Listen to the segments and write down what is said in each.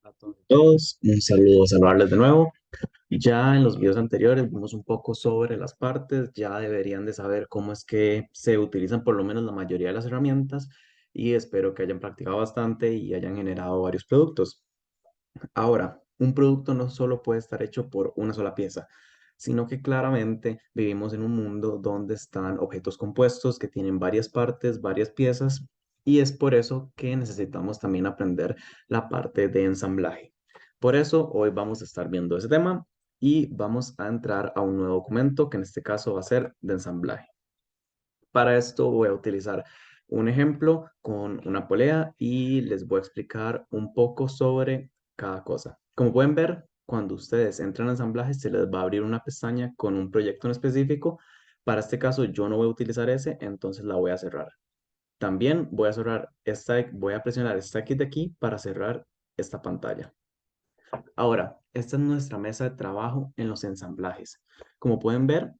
A todos, un saludo, saludarles de nuevo. Ya en los videos anteriores vimos un poco sobre las partes, ya deberían de saber cómo es que se utilizan por lo menos la mayoría de las herramientas y espero que hayan practicado bastante y hayan generado varios productos. Ahora, un producto no solo puede estar hecho por una sola pieza, sino que claramente vivimos en un mundo donde están objetos compuestos que tienen varias partes, varias piezas, y es por eso que necesitamos también aprender la parte de ensamblaje. Por eso hoy vamos a estar viendo ese tema y vamos a entrar a un nuevo documento que en este caso va a ser de ensamblaje. Para esto voy a utilizar un ejemplo con una polea y les voy a explicar un poco sobre cada cosa. Como pueden ver, cuando ustedes entran a ensamblaje se les va a abrir una pestaña con un proyecto en específico. Para este caso yo no voy a utilizar ese, entonces la voy a cerrar. También voy a cerrar voy a presionar esta X de aquí para cerrar esta pantalla. Ahora, esta es nuestra mesa de trabajo en los ensamblajes. Como pueden ver,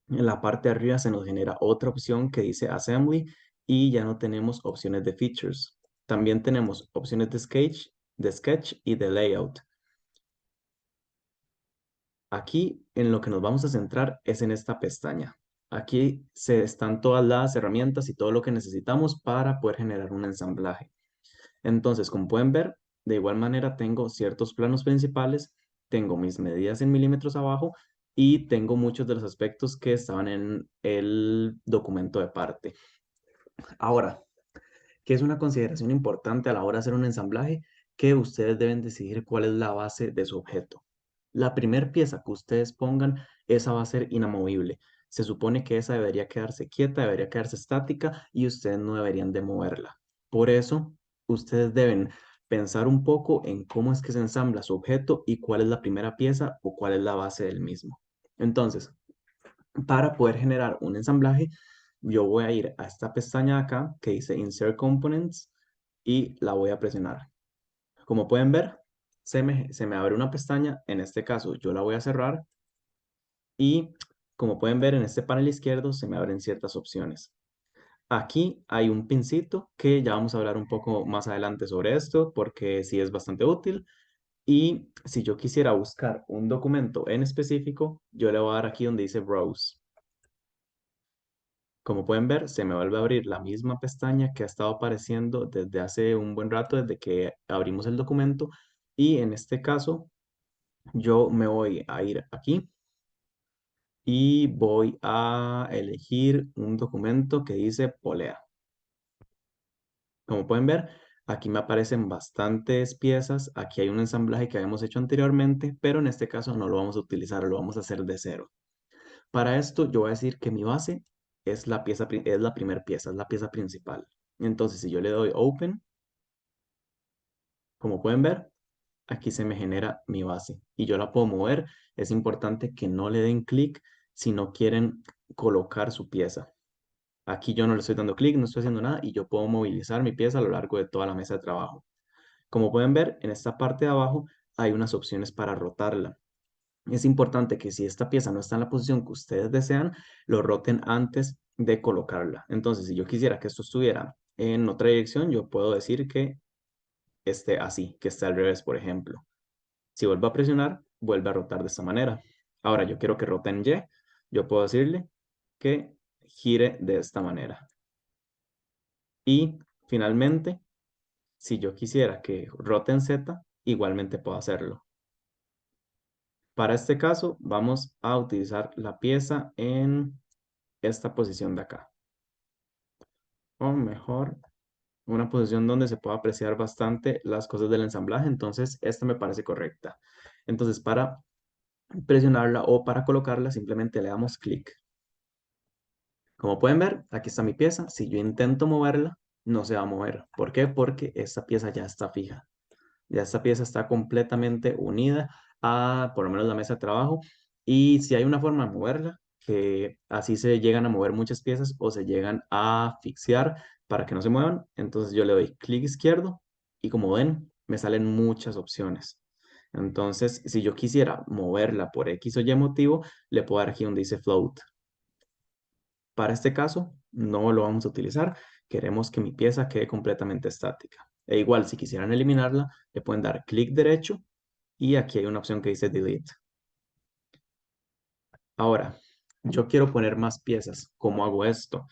en la parte de arriba se nos genera otra opción que dice Assembly y ya no tenemos opciones de Features. También tenemos opciones de Sketch y de Layout. Aquí en lo que nos vamos a centrar es en esta pestaña. Aquí están todas las herramientas y todo lo que necesitamos para poder generar un ensamblaje. Entonces, como pueden ver, de igual manera tengo ciertos planos principales, tengo mis medidas en milímetros abajo y tengo muchos de los aspectos que estaban en el documento de parte. Ahora, ¿qué es una consideración importante a la hora de hacer un ensamblaje? Que ustedes deben decidir cuál es la base de su objeto. La primera pieza que ustedes pongan, esa va a ser inamovible. Se supone que esa debería quedarse quieta, debería quedarse estática y ustedes no deberían de moverla. Por eso, ustedes deben pensar un poco en cómo es que se ensambla su objeto y cuál es la primera pieza o cuál es la base del mismo. Entonces, para poder generar un ensamblaje, yo voy a ir a esta pestaña de acá que dice Insert Components y la voy a presionar. Como pueden ver, se me abre una pestaña. En este caso, yo la voy a cerrar y como pueden ver en este panel izquierdo se me abren ciertas opciones. Aquí hay un pincito que ya vamos a hablar un poco más adelante sobre esto porque sí es bastante útil. Y si yo quisiera buscar un documento en específico, yo le voy a dar aquí donde dice Browse. Como pueden ver, se me vuelve a abrir la misma pestaña que ha estado apareciendo desde hace un buen rato, desde que abrimos el documento. Y en este caso, yo me voy a ir aquí y voy a elegir un documento que dice polea. Como pueden ver, aquí me aparecen bastantes piezas. Aquí hay un ensamblaje que habíamos hecho anteriormente, pero en este caso no lo vamos a utilizar, lo vamos a hacer de cero. Para esto yo voy a decir que mi base es la pieza, es la primera pieza, es la pieza principal. Entonces, si yo le doy Open, como pueden ver, aquí se me genera mi base y yo la puedo mover. Es importante que no le den clic si no quieren colocar su pieza. Aquí yo no le estoy dando clic, no estoy haciendo nada y yo puedo movilizar mi pieza a lo largo de toda la mesa de trabajo. Como pueden ver, en esta parte de abajo hay unas opciones para rotarla. Es importante que si esta pieza no está en la posición que ustedes desean, lo roten antes de colocarla. Entonces, si yo quisiera que esto estuviera en otra dirección, yo puedo decir que esté así, que esté al revés, por ejemplo. Si vuelvo a presionar, vuelve a rotar de esta manera. Ahora, yo quiero que rote en Y, yo puedo decirle que gire de esta manera. Y finalmente, si yo quisiera que rote en Z, igualmente puedo hacerlo. Para este caso, vamos a utilizar la pieza en esta posición de acá. O mejor, una posición donde se pueda apreciar bastante las cosas del ensamblaje. Entonces, esta me parece correcta. Entonces, para presionarla o para colocarla, simplemente le damos clic. Como pueden ver, aquí está mi pieza. Si yo intento moverla, no se va a mover. ¿Por qué? Porque esta pieza ya está fija. Ya esta pieza está completamente unida a por lo menos la mesa de trabajo. Y si hay una forma de moverla, que así se llegan a mover muchas piezas o se llegan a asfixiar para que no se muevan, entonces yo le doy clic izquierdo y como ven, me salen muchas opciones. Entonces, si yo quisiera moverla por X o Y motivo, le puedo dar aquí donde dice float. Para este caso, no lo vamos a utilizar. Queremos que mi pieza quede completamente estática. E igual, si quisieran eliminarla, le pueden dar clic derecho y aquí hay una opción que dice Delete. Ahora, yo quiero poner más piezas. ¿Cómo hago esto?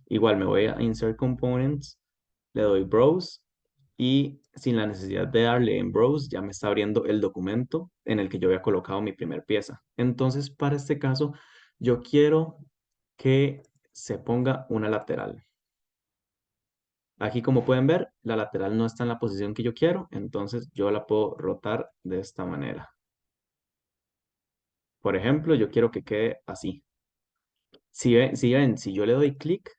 Igual me voy a Insert Components, le doy Browse y sin la necesidad de darle en Browse ya me está abriendo el documento en el que yo había colocado mi primer pieza. Entonces, para este caso, yo quiero que se ponga una lateral. Aquí, como pueden ver, la lateral no está en la posición que yo quiero, entonces yo la puedo rotar de esta manera. Por ejemplo, yo quiero que quede así. Si yo le doy clic,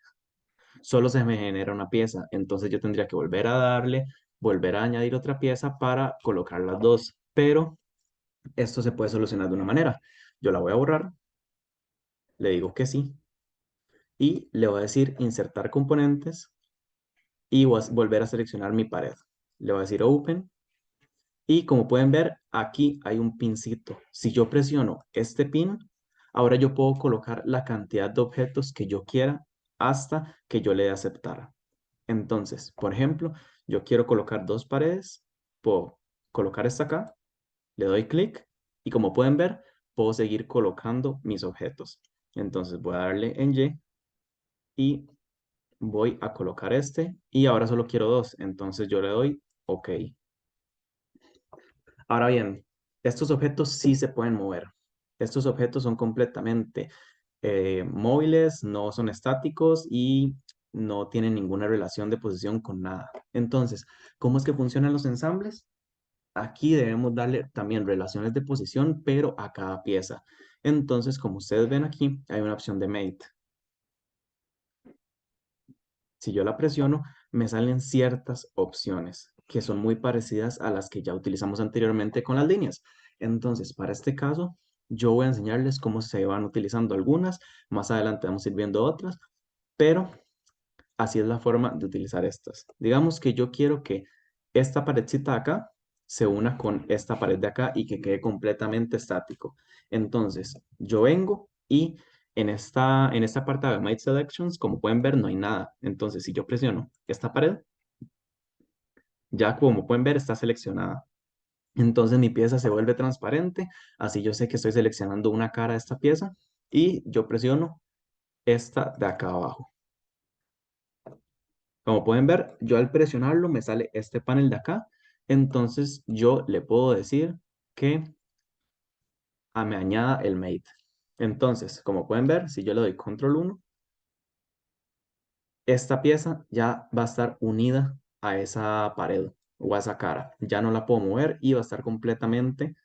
solo se me genera una pieza. Entonces yo tendría que volver a darle, volver a añadir otra pieza para colocar las dos. Pero esto se puede solucionar de una manera. Yo la voy a borrar, le digo que sí, y le voy a decir insertar componentes y voy a volver a seleccionar mi pared. Le voy a decir open. Y como pueden ver, aquí hay un pincito. Si yo presiono este pin, ahora yo puedo colocar la cantidad de objetos que yo quiera hasta que yo le dé aceptar. Entonces, por ejemplo, yo quiero colocar dos paredes, puedo colocar esta acá, le doy clic y como pueden ver, puedo seguir colocando mis objetos. Entonces voy a darle en Y y voy a colocar este y ahora solo quiero dos, entonces yo le doy OK. Ahora bien, estos objetos sí se pueden mover. Estos objetos son completamente móviles, no son estáticos y no tienen ninguna relación de posición con nada. Entonces, ¿cómo es que funcionan los ensambles? Aquí debemos darle también relaciones de posición, pero a cada pieza. Entonces, como ustedes ven aquí, hay una opción de Mate. Si yo la presiono, me salen ciertas opciones que son muy parecidas a las que ya utilizamos anteriormente con las líneas. Entonces, para este caso, yo voy a enseñarles cómo se van utilizando algunas. Más adelante vamos a ir viendo otras, pero así es la forma de utilizar estas. Digamos que yo quiero que esta paredcita de acá se una con esta pared de acá y que quede completamente estático. Entonces, yo vengo y en esta parte de My Selections, como pueden ver, no hay nada. Entonces, si yo presiono esta pared, ya como pueden ver, está seleccionada. Entonces, mi pieza se vuelve transparente. Así yo sé que estoy seleccionando una cara de esta pieza y yo presiono esta de acá abajo. Como pueden ver, yo al presionarlo me sale este panel de acá. Entonces yo le puedo decir que me añada el mate. Entonces, como pueden ver, si yo le doy control 1, esta pieza ya va a estar unida a esa pared o a esa cara. Ya no la puedo mover y va a estar completamente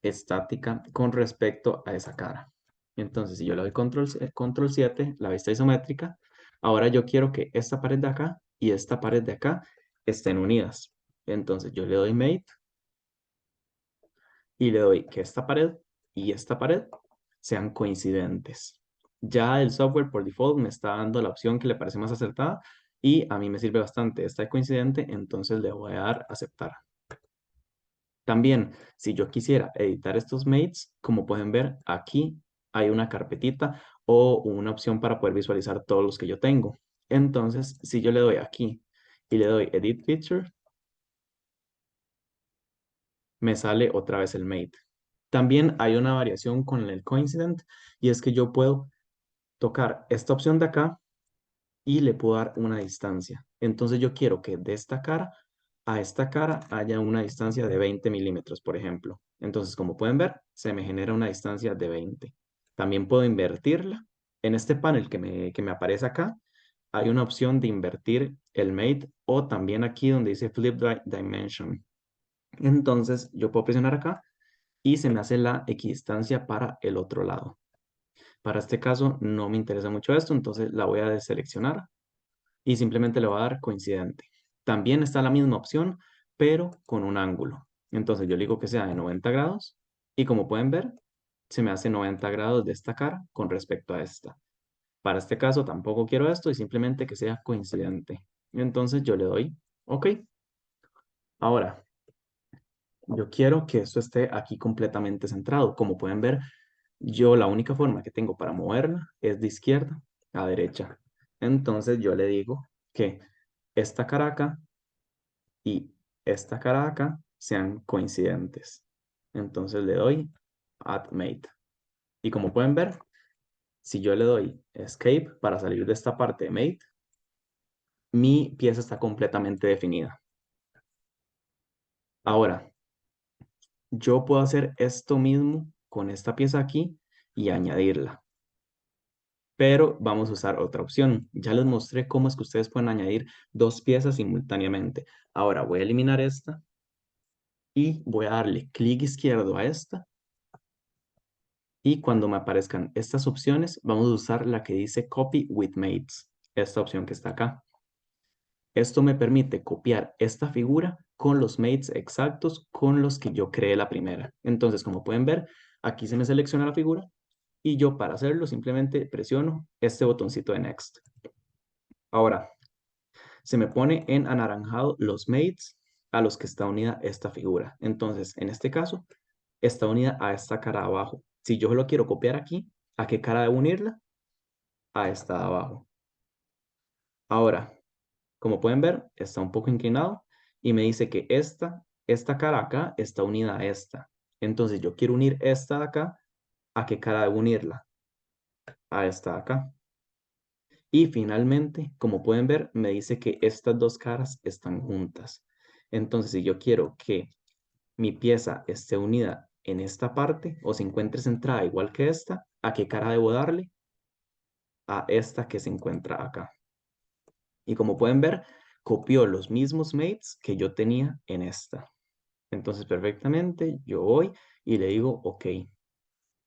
estática con respecto a esa cara. Entonces, si yo le doy control 7, la vista isométrica, ahora yo quiero que esta pared de acá y esta pared de acá estén unidas. Entonces, yo le doy Mate y le doy que esta pared y esta pared sean coincidentes. Ya el software por default me está dando la opción que le parece más acertada y a mí me sirve bastante. Está coincidente, entonces le voy a dar aceptar. También, si yo quisiera editar estos mates, como pueden ver, aquí hay una carpetita o una opción para poder visualizar todos los que yo tengo. Entonces, si yo le doy aquí y le doy Edit Picture, me sale otra vez el mate. También hay una variación con el coincident y es que yo puedo tocar esta opción de acá y le puedo dar una distancia. Entonces yo quiero que de esta cara a esta cara haya una distancia de 20 milímetros, por ejemplo. Entonces, como pueden ver, se me genera una distancia de 20. También puedo invertirla. En este panel que me aparece acá, hay una opción de invertir el mate o también aquí donde dice Flip Dimension. Entonces, yo puedo presionar acá y se me hace la equidistancia para el otro lado. Para este caso no me interesa mucho esto, entonces la voy a deseleccionar y simplemente le voy a dar coincidente. También está la misma opción, pero con un ángulo. Entonces yo le digo que sea de 90 grados y como pueden ver, se me hace 90 grados de esta cara con respecto a esta. Para este caso tampoco quiero esto y simplemente que sea coincidente. Entonces yo le doy OK. Ahora, yo quiero que esto esté aquí completamente centrado. Como pueden ver, yo la única forma que tengo para moverla es de izquierda a derecha. Entonces yo le digo que esta cara acá y esta cara de acá sean coincidentes. Entonces le doy Add Mate. Y como pueden ver, si yo le doy Escape para salir de esta parte de Mate, mi pieza está completamente definida. Ahora, yo puedo hacer esto mismo con esta pieza aquí y añadirla. Pero vamos a usar otra opción. Ya les mostré cómo es que ustedes pueden añadir dos piezas simultáneamente. Ahora voy a eliminar esta y voy a darle clic izquierdo a esta. Y cuando me aparezcan estas opciones, vamos a usar la que dice Copy with Mates, esta opción que está acá. Esto me permite copiar esta figura con los mates exactos con los que yo creé la primera. Entonces, como pueden ver, aquí se me selecciona la figura y yo para hacerlo simplemente presiono este botoncito de Next. Ahora, se me pone en anaranjado los mates a los que está unida esta figura. Entonces, en este caso, está unida a esta cara de abajo. Si yo lo quiero copiar aquí, ¿a qué cara debo unirla? A esta de abajo. Ahora, como pueden ver, está un poco inclinado y me dice que esta cara acá está unida a esta. Entonces, yo quiero unir esta de acá. ¿A qué cara debo unirla? A esta de acá. Y finalmente, como pueden ver, me dice que estas dos caras están juntas. Entonces, si yo quiero que mi pieza esté unida en esta parte o se encuentre centrada igual que esta, ¿a qué cara debo darle? A esta que se encuentra acá. Y como pueden ver, copió los mismos mates que yo tenía en esta. Entonces, perfectamente, yo voy y le digo OK.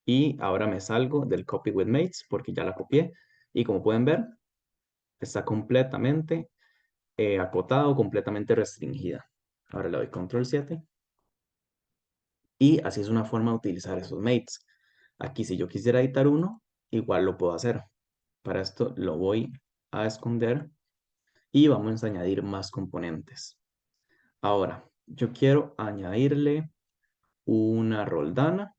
Y ahora me salgo del Copy with Mates porque ya la copié. Y como pueden ver, está completamente acotado, completamente restringida. Ahora le doy Control 7. Y así es una forma de utilizar esos mates. Aquí si yo quisiera editar uno, igual lo puedo hacer. Para esto lo voy a esconder y vamos a añadir más componentes. Ahora, yo quiero añadirle una roldana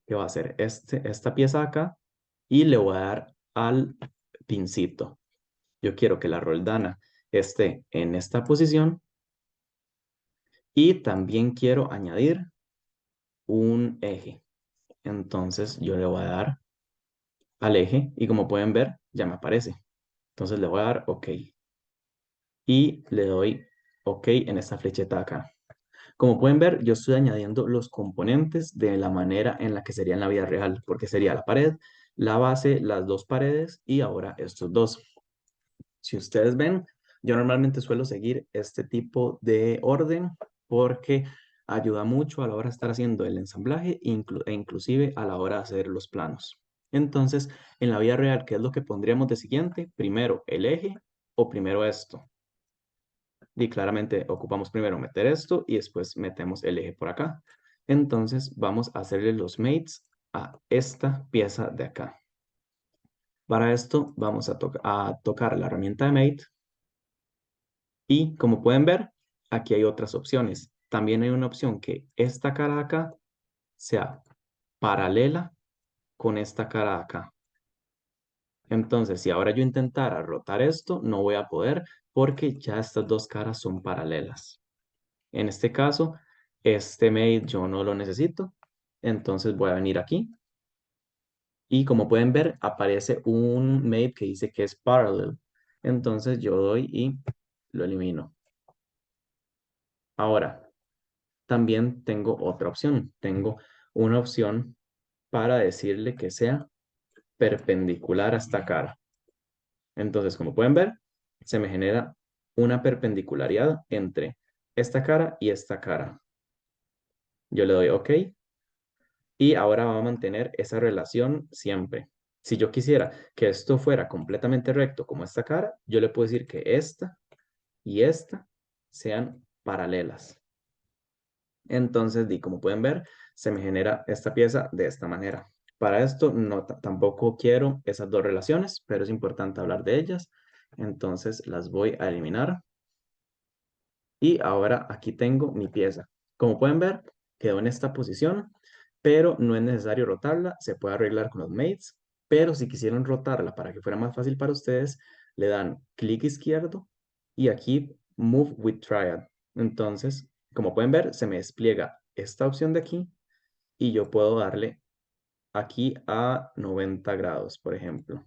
que va a ser esta pieza acá y le voy a dar al pincito. Yo quiero que la roldana esté en esta posición y también quiero añadir un eje. Entonces yo le voy a dar al eje y como pueden ver ya me aparece. Entonces le voy a dar OK y le doy OK en esta flecheta acá. Como pueden ver, yo estoy añadiendo los componentes de la manera en la que sería en la vida real, porque sería la pared, la base, las dos paredes y ahora estos dos. Si ustedes ven, yo normalmente suelo seguir este tipo de orden porque ayuda mucho a la hora de estar haciendo el ensamblaje e inclusive a la hora de hacer los planos. Entonces, en la vida real, ¿qué es lo que pondríamos de siguiente? Primero el eje o primero esto. Y claramente ocupamos primero meter esto y después metemos el eje por acá. Entonces vamos a hacerle los mates a esta pieza de acá. Para esto vamos a tocar la herramienta de mate y como pueden ver, aquí hay otras opciones. También hay una opción que esta cara de acá sea paralela con esta cara de acá. Entonces, si ahora yo intentara rotar esto, no voy a poder porque ya estas dos caras son paralelas. En este caso, este mate yo no lo necesito. Entonces voy a venir aquí. Y como pueden ver, aparece un mate que dice que es parallel. Entonces yo doy y lo elimino. Ahora, también tengo otra opción. Tengo una opción para decirle que sea perpendicular a esta cara. Entonces, como pueden ver, se me genera una perpendicularidad entre esta cara y esta cara. Yo le doy OK y ahora va a mantener esa relación siempre. Si yo quisiera que esto fuera completamente recto como esta cara, yo le puedo decir que esta y esta sean paralelas. Entonces, como pueden ver, se me genera esta pieza de esta manera. Para esto no, tampoco quiero esas dos relaciones, pero es importante hablar de ellas. Entonces las voy a eliminar. Y ahora aquí tengo mi pieza. Como pueden ver, quedó en esta posición, pero no es necesario rotarla. Se puede arreglar con los mates, pero si quisieran rotarla para que fuera más fácil para ustedes, le dan clic izquierdo y aquí Move with Triad. Entonces, como pueden ver, se me despliega esta opción de aquí y yo puedo darle aquí a 90 grados, por ejemplo.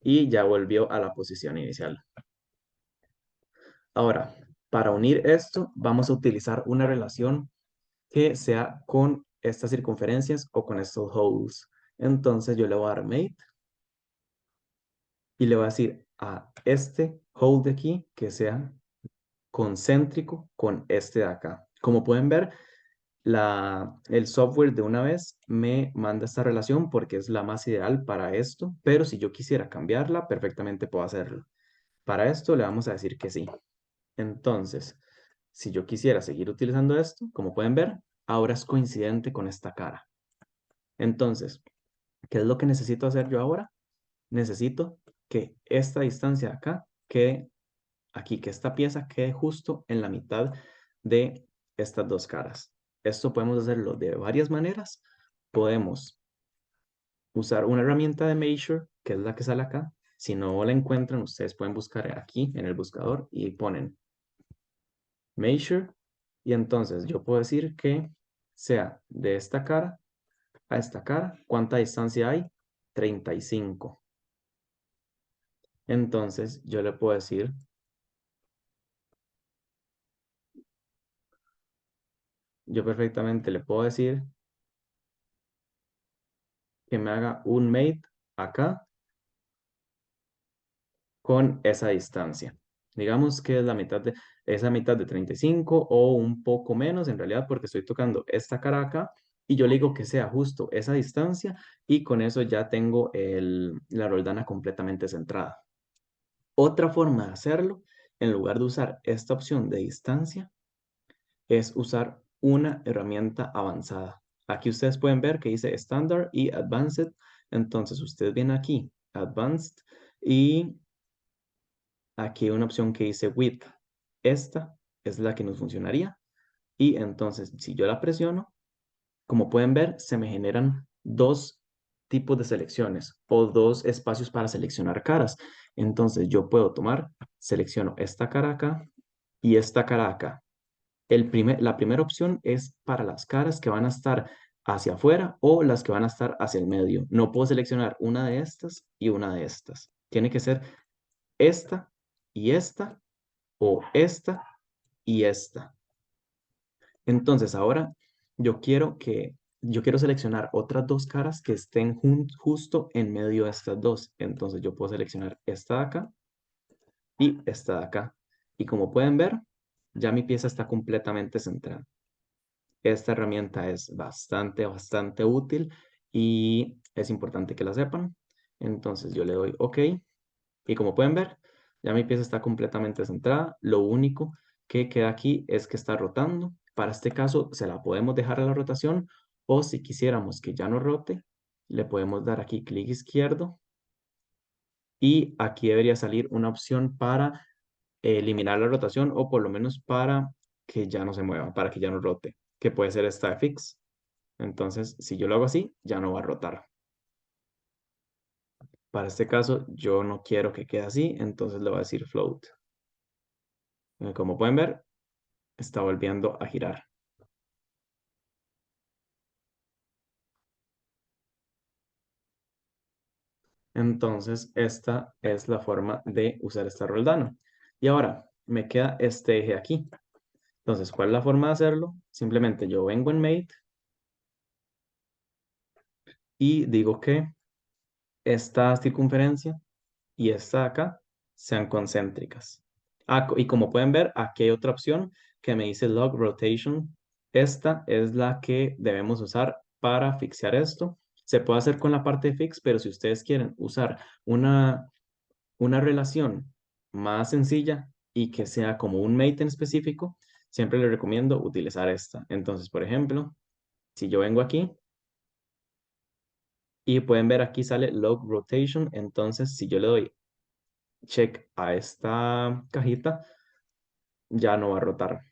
Y ya volvió a la posición inicial. Ahora, para unir esto, vamos a utilizar una relación que sea con estas circunferencias o con estos holes. Entonces yo le voy a dar mate y le voy a decir a este hole de aquí que sea concéntrico con este de acá. Como pueden ver, el software de una vez me manda esta relación porque es la más ideal para esto, pero si yo quisiera cambiarla, perfectamente puedo hacerlo. Para esto le vamos a decir que sí. Entonces, si yo quisiera seguir utilizando esto, como pueden ver, ahora es coincidente con esta cara. Entonces, ¿qué es lo que necesito hacer yo ahora? Necesito que esta distancia de acá quede aquí, que esta pieza quede justo en la mitad de estas dos caras. Esto podemos hacerlo de varias maneras. Podemos usar una herramienta de Measure, que es la que sale acá. Si no la encuentran, ustedes pueden buscar aquí en el buscador y ponen Measure. Y entonces yo puedo decir que sea de esta cara a esta cara. ¿Cuánta distancia hay? 35. Entonces yo le puedo decir, yo perfectamente le puedo decir que me haga un mate acá con esa distancia. Digamos que es la mitad de esa mitad de 35 o un poco menos en realidad porque estoy tocando esta cara acá y yo le digo que sea justo esa distancia y con eso ya tengo la roldana completamente centrada. Otra forma de hacerlo, en lugar de usar esta opción de distancia, es usar una herramienta avanzada. Aquí ustedes pueden ver que dice Standard y Advanced. Entonces ustedes vienen aquí, Advanced, y aquí hay una opción que dice Width. Esta es la que nos funcionaría. Y entonces, si yo la presiono, como pueden ver, se me generan dos tipos de selecciones o dos espacios para seleccionar caras. Entonces, yo puedo tomar, selecciono esta cara acá y esta cara acá. La primera opción es para las caras que van a estar hacia afuera o las que van a estar hacia el medio. No puedo seleccionar una de estas y una de estas. Tiene que ser esta y esta o esta y esta. Entonces ahora yo quiero seleccionar otras dos caras que estén justo en medio de estas dos. Entonces yo puedo seleccionar esta de acá y esta de acá. Y como pueden ver, ya mi pieza está completamente centrada. Esta herramienta es bastante útil y es importante que la sepan. Entonces yo le doy OK y como pueden ver, ya mi pieza está completamente centrada. Lo único que queda aquí es que está rotando. Para este caso se la podemos dejar a la rotación o si quisiéramos que ya no rote, le podemos dar aquí clic izquierdo y aquí debería salir una opción para eliminar la rotación o por lo menos para que ya no se mueva, para que ya no rote, que puede ser esta fix. Entonces, si yo lo hago así, ya no va a rotar. Para este caso, yo no quiero que quede así, entonces le voy a decir float. Como pueden ver, está volviendo a girar. Entonces, esta es la forma de usar esta roldana. Y ahora, me queda este eje aquí. Entonces, ¿cuál es la forma de hacerlo? Simplemente yo vengo en Mate y digo que esta circunferencia y esta de acá sean concéntricas. Y como pueden ver, aquí hay otra opción que me dice Log Rotation. Esta es la que debemos usar para fixear esto. Se puede hacer con la parte de fix, pero si ustedes quieren usar una relación más sencilla y que sea como un mate en específico, siempre les recomiendo utilizar esta. Entonces, por ejemplo, si yo vengo aquí y pueden ver aquí sale Log Rotation, entonces si yo le doy check a esta cajita, ya no va a rotar.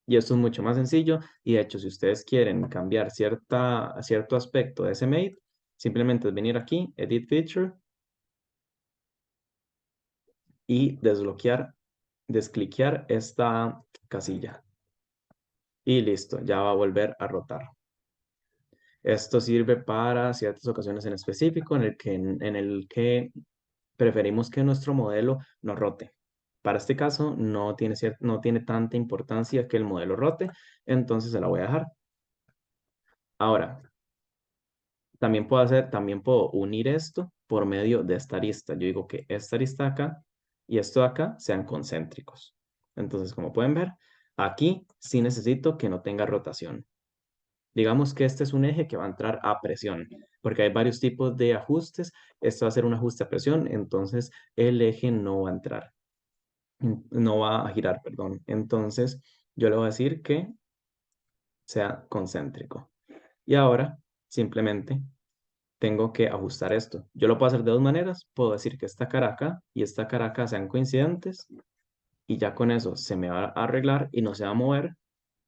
Y esto es mucho más sencillo y de hecho si ustedes quieren cambiar cierto aspecto de ese mate, simplemente es venir aquí, Edit Feature y descliquear esta casilla. Y listo, ya va a volver a rotar. Esto sirve para ciertas ocasiones en específico en el que preferimos que nuestro modelo no rote. Para este caso no tiene tanta importancia que el modelo rote, entonces se la voy a dejar. Ahora, también puedo unir esto por medio de esta arista. Yo digo que esta arista acá y esto de acá sean concéntricos. Entonces, como pueden ver, aquí sí necesito que no tenga rotación. Digamos que este es un eje que va a entrar a presión, porque hay varios tipos de ajustes. Esto va a ser un ajuste a presión, entonces el eje no va a entrar, no va a girar, perdón. Entonces, yo le voy a decir que sea concéntrico. Y ahora, simplemente tengo que ajustar esto. Yo lo puedo hacer de dos maneras. Puedo decir que esta cara acá y esta cara acá sean coincidentes y ya con eso se me va a arreglar y no se va a mover.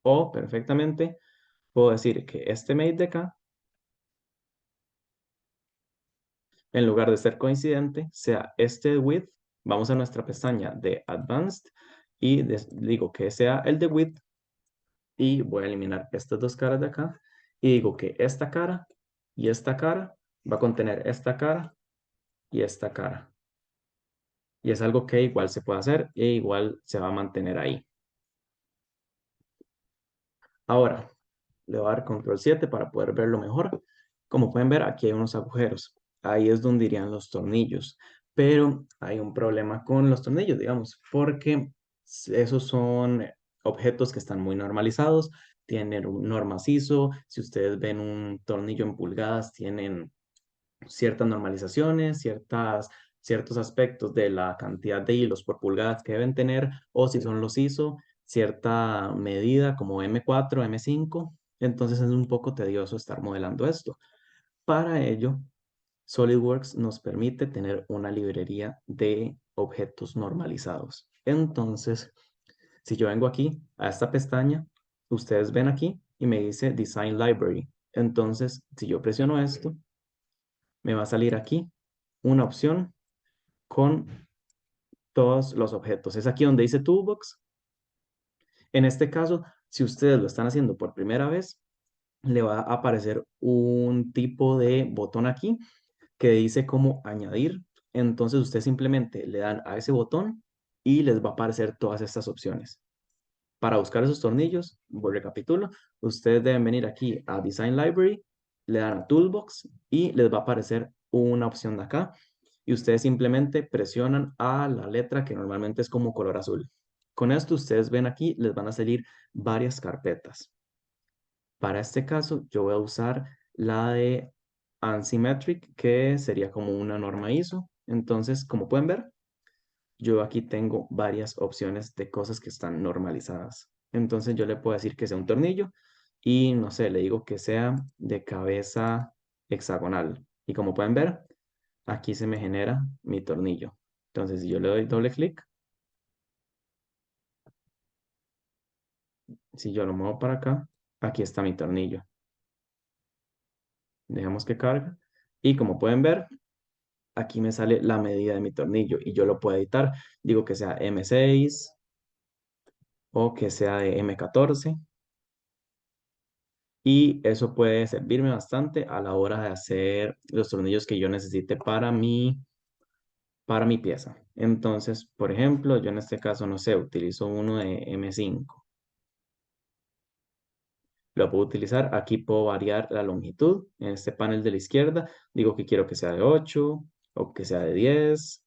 O perfectamente puedo decir que este mate de acá, en lugar de ser coincidente, sea este width. Vamos a nuestra pestaña de Advanced y digo que sea el de width y voy a eliminar estas dos caras de acá y digo que esta cara y esta cara va a contener esta cara y esta cara. Y es algo que igual se puede hacer e igual se va a mantener ahí. Ahora, le voy a dar control 7 para poder verlo mejor. Como pueden ver, aquí hay unos agujeros. Ahí es donde irían los tornillos. Pero hay un problema con los tornillos, digamos, porque esos son objetos que están muy normalizados, tienen normas ISO. Si ustedes ven un tornillo en pulgadas, tienen ciertas normalizaciones, ciertos aspectos de la cantidad de hilos por pulgadas que deben tener, o si son los ISO, cierta medida como M4, M5. Entonces es un poco tedioso estar modelando esto. Para ello, SolidWorks nos permite tener una librería de objetos normalizados. Entonces, si yo vengo aquí a esta pestaña, ustedes ven aquí y me dice Design Library. Entonces, si yo presiono esto, me va a salir aquí una opción con todos los objetos. Es aquí donde dice Toolbox. En este caso, si ustedes lo están haciendo por primera vez, le va a aparecer un tipo de botón aquí que dice cómo añadir. Entonces ustedes simplemente le dan a ese botón y les va a aparecer todas estas opciones. Para buscar esos tornillos, recapitulo, ustedes deben venir aquí a Design Library, le dan a Toolbox y les va a aparecer una opción de acá y ustedes simplemente presionan a la letra que normalmente es como color azul. Con esto ustedes ven aquí, les van a salir varias carpetas. Para este caso, yo voy a usar la de Unsymmetric, que sería como una norma ISO. Entonces, como pueden ver, yo aquí tengo varias opciones de cosas que están normalizadas. Entonces yo le puedo decir que sea un tornillo y no sé, le digo que sea de cabeza hexagonal. Y como pueden ver, aquí se me genera mi tornillo. Entonces si yo le doy doble clic, si yo lo muevo para acá, aquí está mi tornillo. Dejamos que cargue. Y como pueden ver, aquí me sale la medida de mi tornillo y yo lo puedo editar. Digo que sea M6 o que sea de M14. Y eso puede servirme bastante a la hora de hacer los tornillos que yo necesite para mi pieza. Entonces, por ejemplo, yo en este caso, no sé, utilizo uno de M5. Lo puedo utilizar. Aquí puedo variar la longitud. En este panel de la izquierda, digo que quiero que sea de 8 o que sea de 10.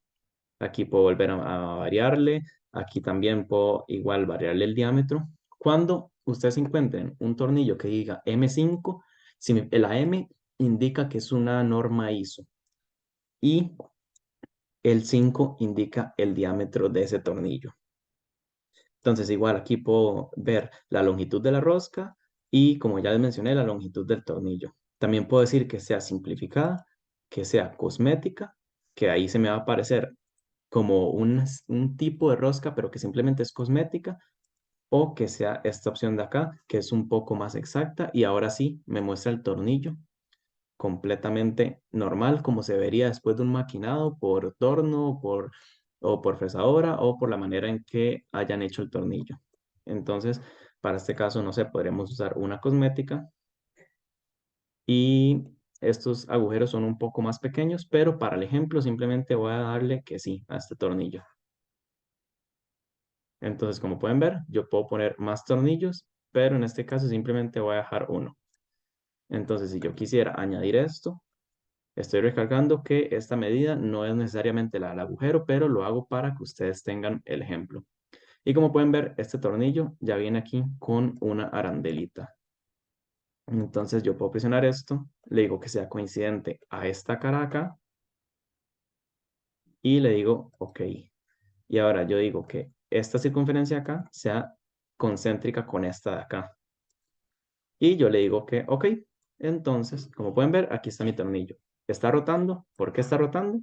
Aquí puedo volver a variarle. Aquí también puedo igual variarle el diámetro. Cuando ustedes encuentren un tornillo que diga M5, si la M indica que es una norma ISO y el 5 indica el diámetro de ese tornillo. Entonces igual aquí puedo ver la longitud de la rosca y como ya les mencioné, la longitud del tornillo. También puedo decir que sea simplificada, que sea cosmética, que ahí se me va a aparecer como un tipo de rosca, pero que simplemente es cosmética, o que sea esta opción de acá, que es un poco más exacta y ahora sí me muestra el tornillo completamente normal, como se vería después de un maquinado por torno, por o por fresadora o por la manera en que hayan hecho el tornillo. Entonces, para este caso, no sé, podremos usar una cosmética y estos agujeros son un poco más pequeños, pero para el ejemplo simplemente voy a darle que sí a este tornillo. Entonces, como pueden ver, yo puedo poner más tornillos, pero en este caso simplemente voy a dejar uno. Entonces, si yo quisiera añadir esto, estoy recalcando que esta medida no es necesariamente la del agujero, pero lo hago para que ustedes tengan el ejemplo. Y como pueden ver, este tornillo ya viene aquí con una arandelita. Entonces yo puedo presionar esto, le digo que sea coincidente a esta cara acá y le digo OK. Y ahora yo digo que esta circunferencia acá sea concéntrica con esta de acá. Y yo le digo que OK. Entonces, como pueden ver, aquí está mi tornillo. Está rotando. ¿Por qué está rotando?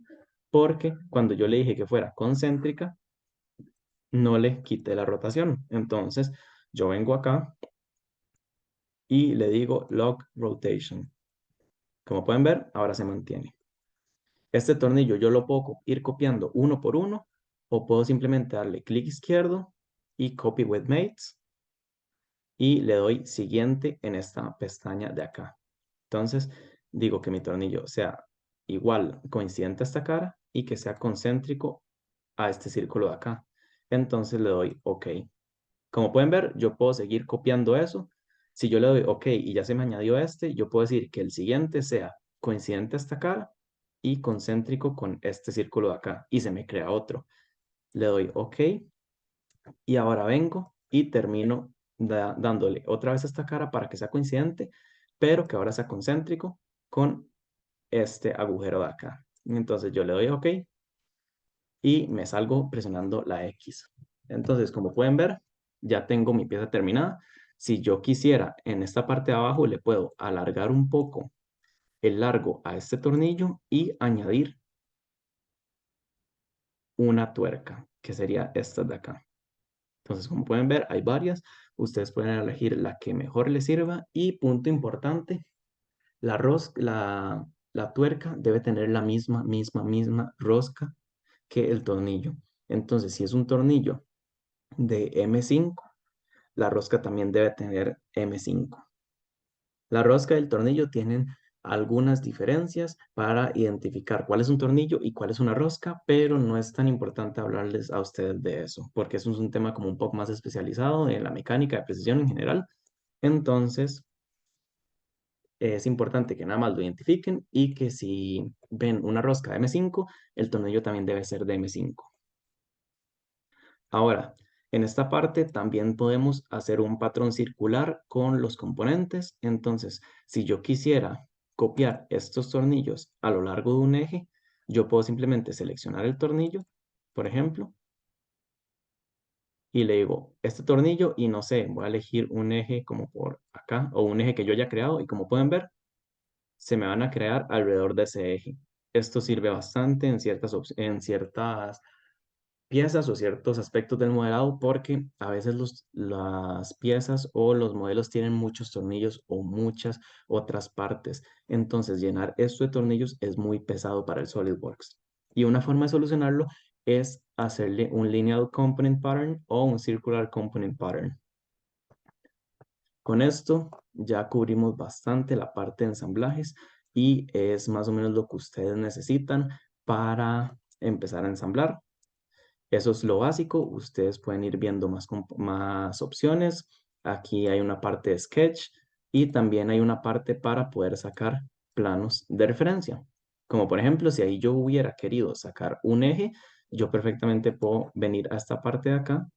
Porque cuando yo le dije que fuera concéntrica, no le quité la rotación. Entonces, yo vengo acá y le digo Lock Rotation. Como pueden ver, ahora se mantiene. Este tornillo yo lo puedo ir copiando uno por uno o puedo simplemente darle clic izquierdo y Copy with Mates y le doy siguiente en esta pestaña de acá. Entonces digo que mi tornillo sea igual, coincidente a esta cara y que sea concéntrico a este círculo de acá. Entonces le doy OK. Como pueden ver, yo puedo seguir copiando eso. Si yo le doy OK y ya se me añadió este, yo puedo decir que el siguiente sea coincidente a esta cara y concéntrico con este círculo de acá. Y se me crea otro. Le doy OK y ahora vengo y termino dándole otra vez a esta cara para que sea coincidente, pero que ahora sea concéntrico con este agujero de acá. Entonces yo le doy OK y me salgo presionando la X. Entonces, como pueden ver, ya tengo mi pieza terminada. Si yo quisiera, en esta parte de abajo le puedo alargar un poco el largo a este tornillo y añadir una tuerca, que sería esta de acá. Entonces, como pueden ver, hay varias. Ustedes pueden elegir la que mejor les sirva. Y punto importante, la tuerca debe tener la misma rosca que el tornillo. Entonces, si es un tornillo de M5, la rosca también debe tener M5. La rosca y el tornillo tienen algunas diferencias para identificar cuál es un tornillo y cuál es una rosca, pero no es tan importante hablarles a ustedes de eso, porque eso es un tema como un poco más especializado en la mecánica de precisión en general. Entonces, es importante que nada más lo identifiquen y que si ven una rosca de M5, el tornillo también debe ser de M5. Ahora, en esta parte también podemos hacer un patrón circular con los componentes. Entonces, si yo quisiera copiar estos tornillos a lo largo de un eje, yo puedo simplemente seleccionar el tornillo, por ejemplo, y le digo este tornillo y no sé, voy a elegir un eje como por acá o un eje que yo haya creado y como pueden ver, se me van a crear alrededor de ese eje. Esto sirve bastante en ciertas piezas o ciertos aspectos del modelado porque a veces las piezas o los modelos tienen muchos tornillos o muchas otras partes. Entonces llenar esto de tornillos es muy pesado para el SolidWorks. Y una forma de solucionarlo es hacerle un Linear Component Pattern o un Circular Component Pattern. Con esto ya cubrimos bastante la parte de ensamblajes y es más o menos lo que ustedes necesitan para empezar a ensamblar. Eso es lo básico. Ustedes pueden ir viendo más opciones. Aquí hay una parte de sketch y también hay una parte para poder sacar planos de referencia. Como por ejemplo, si ahí yo hubiera querido sacar un eje, yo perfectamente puedo venir a esta parte de acá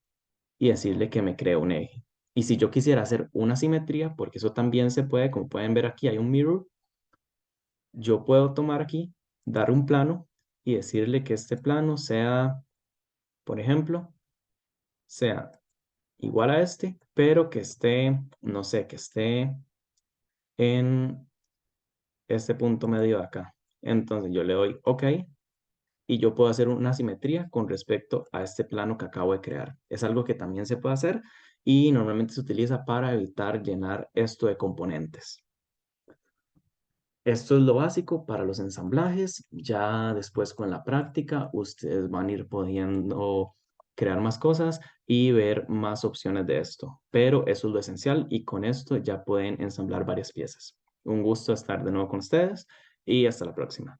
y decirle que me cree un eje. Y si yo quisiera hacer una simetría, porque eso también se puede, como pueden ver aquí hay un mirror, yo puedo tomar aquí, dar un plano y decirle que este plano sea, por ejemplo, sea igual a este, pero que esté, no sé, que esté en este punto medio de acá. Entonces yo le doy OK y yo puedo hacer una simetría con respecto a este plano que acabo de crear. Es algo que también se puede hacer y normalmente se utiliza para evitar llenar esto de componentes. Esto es lo básico para los ensamblajes. Ya después con la práctica, ustedes van a ir pudiendo crear más cosas y ver más opciones de esto. Pero eso es lo esencial y con esto ya pueden ensamblar varias piezas. Un gusto estar de nuevo con ustedes y hasta la próxima.